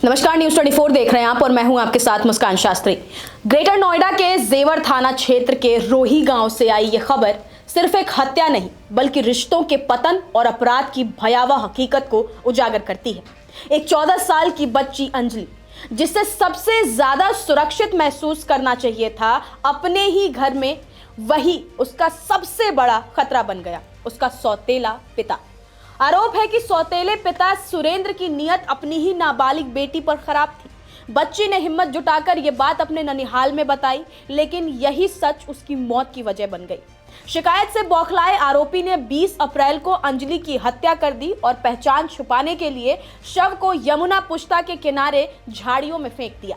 नमस्कार, न्यूज 24 देख रहे हैं आप और मैं हूं आपके साथ मुस्कान शास्त्री। ग्रेटर नोएडा के जेवर थाना क्षेत्र के रोही गांव से आई ये खबर सिर्फ एक हत्या नहीं बल्कि रिश्तों के पतन और अपराध की भयावह हकीकत को उजागर करती है। एक 14 साल की बच्ची अंजलि, जिसे सबसे ज्यादा सुरक्षित महसूस करना चाहिए था अपने ही घर में, वही उसका सबसे बड़ा खतरा बन गया। उसका सौतेला पिता। आरोप है कि सौतेले पिता सुरेंद्र की नीयत अपनी ही नाबालिग बेटी पर खराब थी। बच्ची ने हिम्मत जुटाकर यह बात अपने ननिहाल में बताई, लेकिन यही सच उसकी मौत की वजह बन गई। शिकायत से बौखलाए आरोपी ने 20 अप्रैल को अंजलि की हत्या कर दी और पहचान छुपाने के लिए शव को यमुना पुष्ता के किनारे झाड़ियों में फेंक दिया।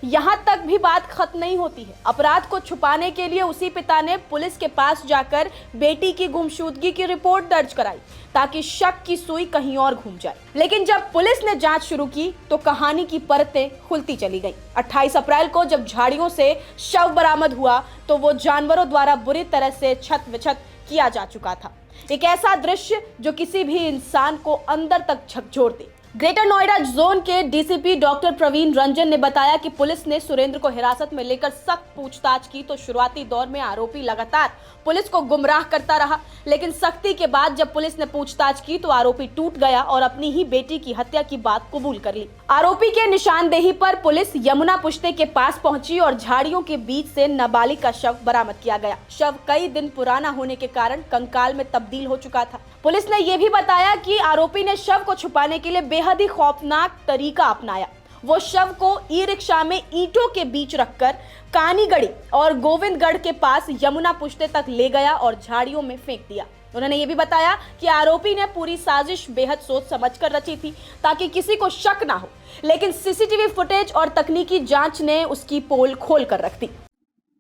यहां तक भी बात खत्म नहीं होती है। अपराध को छुपाने के लिए उसी पिता ने पुलिस के पास जाकर बेटी की गुमशुदगी की रिपोर्ट दर्ज कराई ताकि शक की सुई कहीं और घूम जाए। लेकिन जब पुलिस ने जांच शुरू की तो कहानी की परतें खुलती चली गई। 28 अप्रैल को जब झाड़ियों से शव बरामद हुआ तो वो जानवरों द्वारा बुरी तरह से छत विछत किया जा चुका था। एक ऐसा दृश्य जो किसी भी इंसान को अंदर तक झकझोर दे। ग्रेटर नोएडा जोन के डीसीपी डॉक्टर प्रवीण रंजन ने बताया कि पुलिस ने सुरेंद्र को हिरासत में लेकर सख्त पूछताछ की तो शुरुआती दौर में आरोपी लगातार पुलिस को गुमराह करता रहा, लेकिन सख्ती के बाद जब पुलिस ने पूछताछ की तो आरोपी टूट गया और अपनी ही बेटी की हत्या की बात कबूल कर ली। आरोपी के निशानदेही पर पुलिस यमुना पुष्ते के पास पहुंची और झाड़ियों के बीच से नाबालिग का शव बरामद किया गया। शव कई दिन पुराना होने के कारण कंकाल में तब्दील हो चुका था। पुलिस ने यह भी बताया कि आरोपी ने शव को छुपाने के लिए बेहद ही खौफनाक तरीका अपनाया। वो शव को ई रिक्शा में ईंटों के बीच रखकर कानीगढ़ी और गोविंदगढ़ के पास यमुना पुष्ते तक ले गया और झाड़ियों में फेंक दिया। उन्होंने ये भी बताया कि आरोपी ने पूरी साजिश बेहद सोच समझकर रची थी ताकि किसी को शक ना हो, लेकिन सीसीटीवी फुटेज और तकनीकी जांच ने उसकी पोल खोल कर रख दी।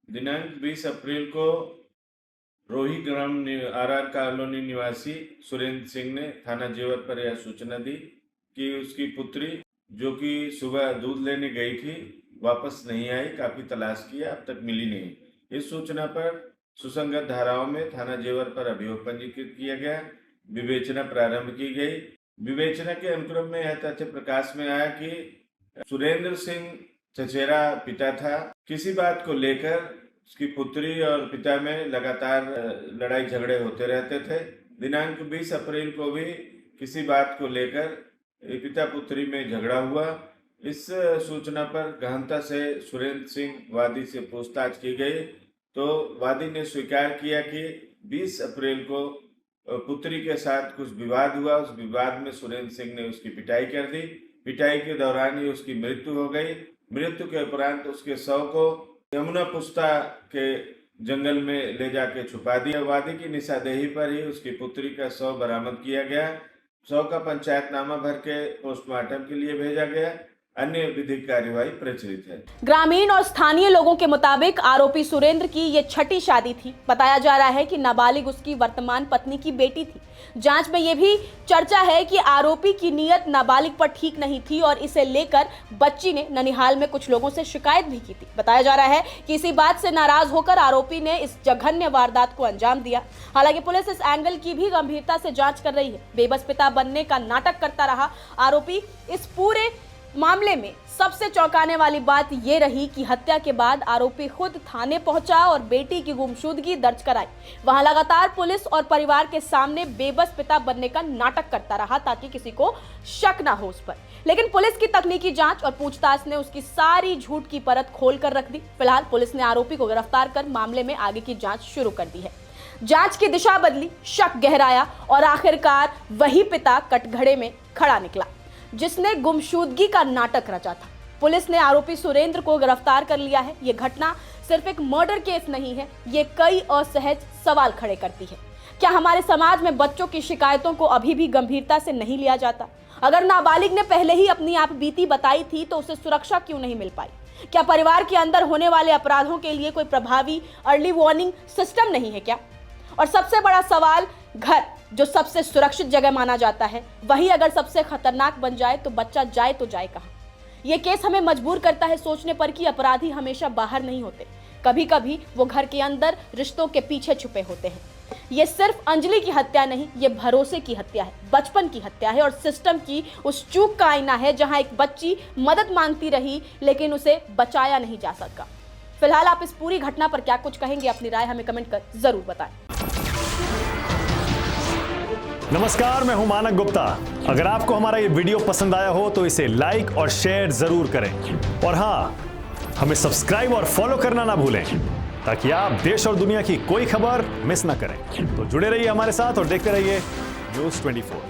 दिनांक 20 अप्रैल को रोही ग्राम आरआर कॉलोनी निवासी सुरेंद्र सिंह ने थाना जेवर पर यह सूचना दी कि उसकी पुत्री जो कि सुबह दूध लेने गई थी वापस नहीं आई। काफी तलाश किया, अब तक मिली नहीं। इस सूचना पर सुसंगत धाराओं में थाना जेवर पर अभियोग पंजीकृत किया गया। विवेचना प्रारंभ की गई। विवेचना के अनुक्रम में यह तथ्य प्रकाश में आया कि सुरेंद्र सिंह चचेरा पिता था। किसी बात को लेकर उसकी पुत्री और पिता में लगातार लड़ाई झगड़े होते रहते थे। दिनांक 20 अप्रैल को भी किसी बात को लेकर पिता पुत्री में झगड़ा हुआ। इस सूचना पर गहनता से सुरेंद्र सिंह वादी से पूछताछ की गई तो वादी ने स्वीकार किया कि 20 अप्रैल को पुत्री के साथ कुछ विवाद हुआ। उस विवाद में सुरेंद्र सिंह ने उसकी पिटाई कर दी। पिटाई के दौरान ही उसकी मृत्यु हो गई। मृत्यु के उपरांत उसके शव को यमुना पुष्ता के जंगल में ले जाके छुपा दिया। वादी की निशानदेही पर ही उसकी पुत्री का शव बरामद किया गया। शव का पंचायतनामा भर के पोस्टमार्टम के लिए भेजा गया। अन्य विधिक कार्यवाही प्रचलित है। ग्रामीण और स्थानीय लोगों के मुताबिक आरोपी सुरेंद्र की ये छठी शादी थी। बताया जा रहा है कि नाबालिग उसकी वर्तमान पत्नी की बेटी थी। जांच में यह भी चर्चा है कि आरोपी की नीयत नाबालिग पर ठीक नहीं थी और इसे लेकर बच्ची ने ननिहाल में कुछ लोगों से शिकायत भी की थी। बताया जा रहा है कि इसी बात से नाराज होकर आरोपी ने इस जघन्य वारदात को अंजाम दिया। हालांकि पुलिस इस एंगल की भी गंभीरता से जांच कर रही है। बेबस पिता बनने का नाटक करता रहा आरोपी। इस पूरे मामले में सबसे चौंकाने वाली बात यह रही कि हत्या के बाद आरोपी खुद थाने पहुंचा और बेटी की गुमशुदगी दर्ज कराई। वहां लगातार पुलिस और परिवार के सामने बेबस पिता बनने का नाटक करता रहा ताकि किसी को शक ना हो उस पर। लेकिन पुलिस की तकनीकी जांच और पूछताछ ने उसकी सारी झूठ की परत खोल कर रख दी। फिलहाल पुलिस ने आरोपी को गिरफ्तार कर मामले में आगे की जांच शुरू कर दी है। जांच की दिशा बदली, शक गहराया और आखिरकार वही पिता कटघरे में खड़ा निकला जिसने गुमशुदगी का नाटक रचा था। पुलिस ने आरोपी सुरेंद्र को गिरफ्तार कर लिया है। यह घटना सिर्फ एक मर्डर केस नहीं है, ये कई असहज सवाल खड़े करती है। क्या हमारे समाज में बच्चों की शिकायतों को अभी भी गंभीरता से नहीं लिया जाता? अगर नाबालिग ने पहले ही अपनी आप बीती बताई थी तो उसे सुरक्षा क्यों नहीं मिल पाई? क्या परिवार के अंदर होने वाले अपराधों के लिए कोई प्रभावी अर्ली वार्निंग सिस्टम नहीं है क्या? और सबसे बड़ा सवाल, घर जो सबसे सुरक्षित जगह माना जाता है, वही अगर सबसे खतरनाक बन जाए तो बच्चा जाए तो जाए कहां? ये केस हमें मजबूर करता है सोचने पर कि अपराधी हमेशा बाहर नहीं होते। कभी कभी वो घर के अंदर रिश्तों के पीछे छुपे होते हैं। ये सिर्फ अंजलि की हत्या नहीं, ये भरोसे की हत्या है, बचपन की हत्या है और सिस्टम की उस चूक का आईना है जहां एक बच्ची मदद मांगती रही लेकिन उसे बचाया नहीं जा सका। फिलहाल आप इस पूरी घटना पर क्या कुछ कहेंगे, अपनी राय हमें कमेंट कर जरूर बताएं। नमस्कार, मैं हूं मानक गुप्ता। अगर आपको हमारा ये वीडियो पसंद आया हो तो इसे लाइक और शेयर जरूर करें और हाँ, हमें सब्सक्राइब और फॉलो करना ना भूलें ताकि आप देश और दुनिया की कोई खबर मिस ना करें। तो जुड़े रहिए हमारे साथ और देखते रहिए न्यूज़ 24।